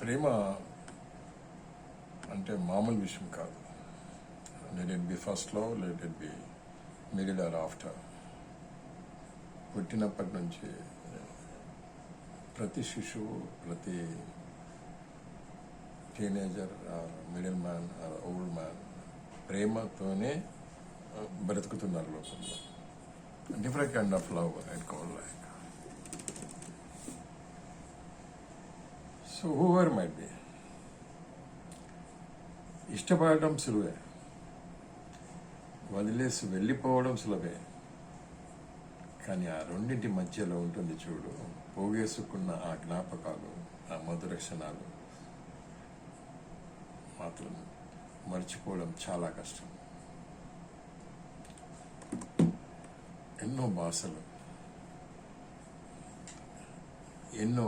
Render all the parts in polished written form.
ప్రేమ అంటే మామూలు విషయం కాదు. లెట్ ఇట్ బి ఫస్ట్లో, let it be middle or after. పుట్టినప్పటి నుంచి ప్రతి శిశువు, ప్రతి teenager or middle man or old man ప్రేమతోనే బ్రతుకుతున్నారు లోకంలో. Different kind of love and call like. So whoever might be, ఇష్టపడటం సులువే, వదిలేసి వెళ్ళిపోవడం సులభే. కానీ ఆ రెండింటి మధ్యలో ఉంటుంది చూడు, పోగేసుకున్న ఆ జ్ఞాపకాలు, ఆ మధుర క్షణాలు మాత్రం మర్చిపోవడం చాలా కష్టం. ఎన్నో భాషలు, ఎన్నో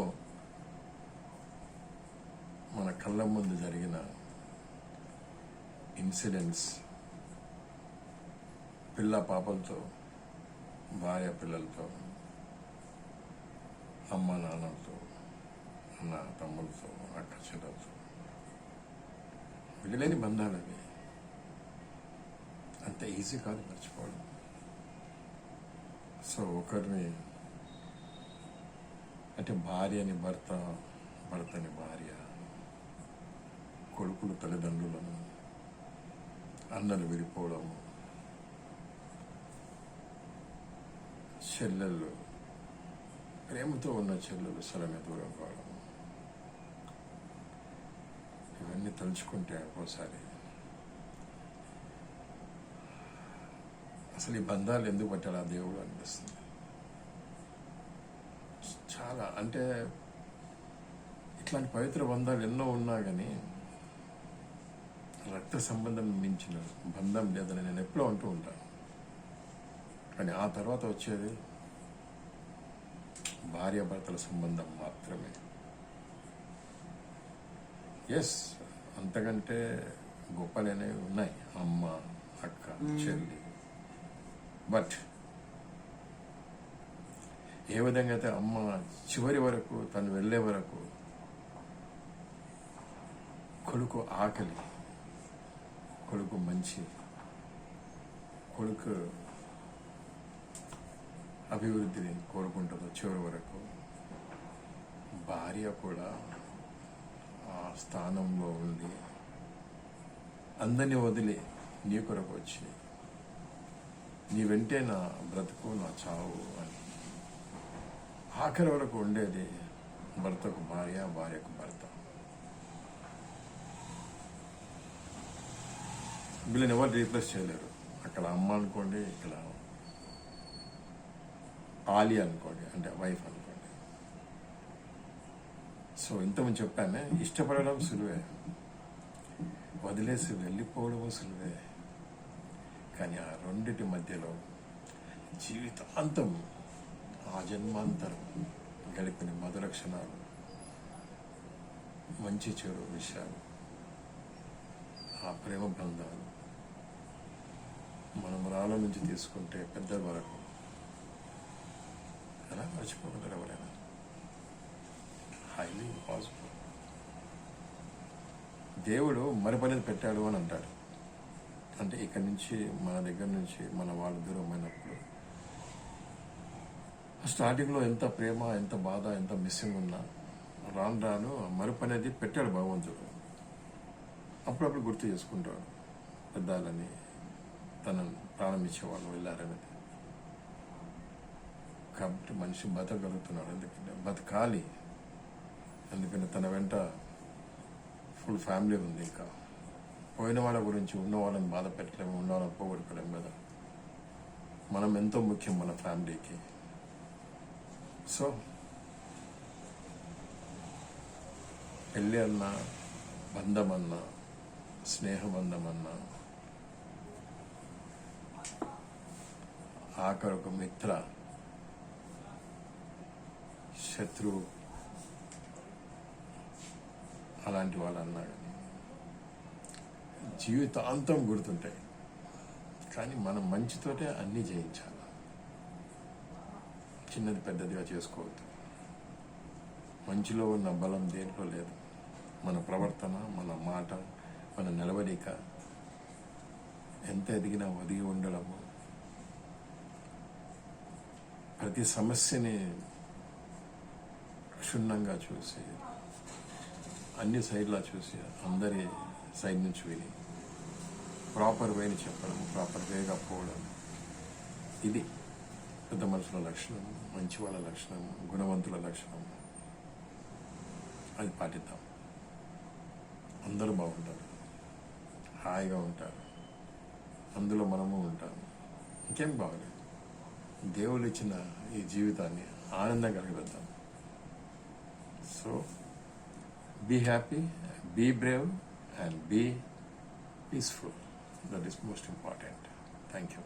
మన కళ్ళ ముందు జరిగిన ఇన్సిడెంట్స్, పిల్ల పాపలతో, భార్య పిల్లలతో, అమ్మ నాన్నలతో, అన్న తమ్ములతో, అక్క చెల్లెలతో, విడలేని బంధాలు అవి. అంత ఈజీ కాదు మర్చిపోవడం. సో ఒకరిని అంటే భార్యని భర్త, భర్తని భార్య, కొడుకులు తల్లిదండ్రులను, అన్నలు విడిపోవడము, చెల్లెళ్ళు, ప్రేమతో ఉన్న చెల్లెలు సడన్గా దూరం కావడం, ఇవన్నీ తలుచుకుంటే ఒక్కోసారి అసలు ఈ బంధాలు ఎందుకు పట్టాడు ఆ దేవుడు అనిపిస్తుంది. చాలా అంటే ఇట్లాంటి పవిత్ర బంధాలు ఎన్నో ఉన్నా కానీ రక్త సంబంధం మించిన బంధం లేదని నేను ఎప్పుడూ అంటూ ఉంటాను. కానీ ఆ తర్వాత వచ్చేది భార్యాభర్తల సంబంధం మాత్రమే. ఎస్, అంతకంటే గొప్పలనేవి ఉన్నాయి, అమ్మ, అక్క, చెల్లి. బట్ ఏ విధంగా అయితే అమ్మ చివరి వరకు, తను వెళ్ళే వరకు కొడుకు ఆకలి, కొడుకు మంచి, కొడుకు అభివృద్ధిని కోరుకుంటుందో చివరి వరకు, భార్య కూడా ఆ స్థానంలో ఉండి అందరినీ వదిలి నీ కొరకు వచ్చి నీ వెంటే నా బ్రతుకు, నా చావు అని ఆఖరి వరకు ఉండేది భర్తకు భార్య, భార్యకు భర్త. వీళ్ళని ఎవరు రీప్లేస్ చేయలేరు. అక్కడ అమ్మ అనుకోండి, ఇక్కడ ఆలి అనుకోండి, అంటే వైఫ్ అనుకోండి. సో ఇంతమంది చెప్పానే, ఇష్టపడడం సులువే, వదిలేసి వెళ్ళిపోవడము సులువే. కానీ ఆ రెండిటి మధ్యలో జీవితాంతం, ఆ జన్మాంతరం గడిపిన మధుర క్షణాలు, మంచి చెడు విషయాలు, ఆ ప్రేమ బంధాలు, మనం రాళ్ళ నుంచి తీసుకుంటే పెద్దల వరకు ఎలా మర్చిపోగలరు ఎవరైనా? Highly impossible. దేవుడు మరిపనేది పెట్టాడు అని అంటాడు. అంటే ఇక్కడి నుంచి, మన దగ్గర నుంచి మన వాళ్ళు దూరమైనప్పుడు స్టార్టింగ్లో ఎంత ప్రేమ, ఎంత బాధ, ఎంత మిస్సింగ్ ఉన్నా రాను రాను మరుపు అనేది పెట్టాడు భగవంతుడు. అప్పుడప్పుడు గుర్తు చేసుకుంటాడు పెద్దాలని, తన ప్రాణం ఇచ్చేవాళ్ళు వెళ్ళారనేది. కాబట్టి మనిషి బతకగలుగుతున్నాడు. ఎందుకంటే బతకాలి, ఎందుకంటే తన వెంట ఫుల్ ఫ్యామిలీ ఉంది. ఇంకా పోయిన వాళ్ళ గురించి ఉన్న వాళ్ళని బాధ పెట్టలేము, ఉన్న వాళ్ళని పోగొట్టుకోలేము కదా. మనం ఎంతో ముఖ్యం మన ఫ్యామిలీకి. సో పెళ్ళి అన్నా, బంధం అన్నా, స్నేహబంధం అన్నా, ఆఖరొక మిత్ర, శత్రువు, అలాంటి వాళ్ళు అన్నా కానీ జీవితాంతం గుర్తుంటాయి. కానీ మనం మంచితోటే అన్నీ జయించాలి, చిన్నది పెద్దదిగా చేసుకోవద్దు. మంచిలో ఉన్న బలం దేంట్లో లేదు. మన ప్రవర్తన, మన మాట, మన నిలవడిక, ఎంత ఎదిగినా ఒదిగి ఉండడము, ప్రతి సమస్యని క్షుణ్ణంగా చూసి, అన్ని సైడ్లా చూసి, అందరి సైడ్ నుంచి విని ప్రాపర్ వేని చెప్పడం, ప్రాపర్ వేగా పోవడం, ఇది పెద్ద మనుషుల లక్షణం, మంచి వాళ్ళ లక్షణం, గుణవంతుల లక్షణం. అది పాటిద్దాం. అందరూ బాగుంటారు, హాయిగా ఉంటారు, అందులో మనము ఉంటాము. ఇంకేం బాగలేదు. దేవుడు ఇచ్చిన ఈ జీవితాన్ని ఆనందంగా గడిపేద్దాం. So be happy, be brave, and be peaceful. That is most important. Thank you.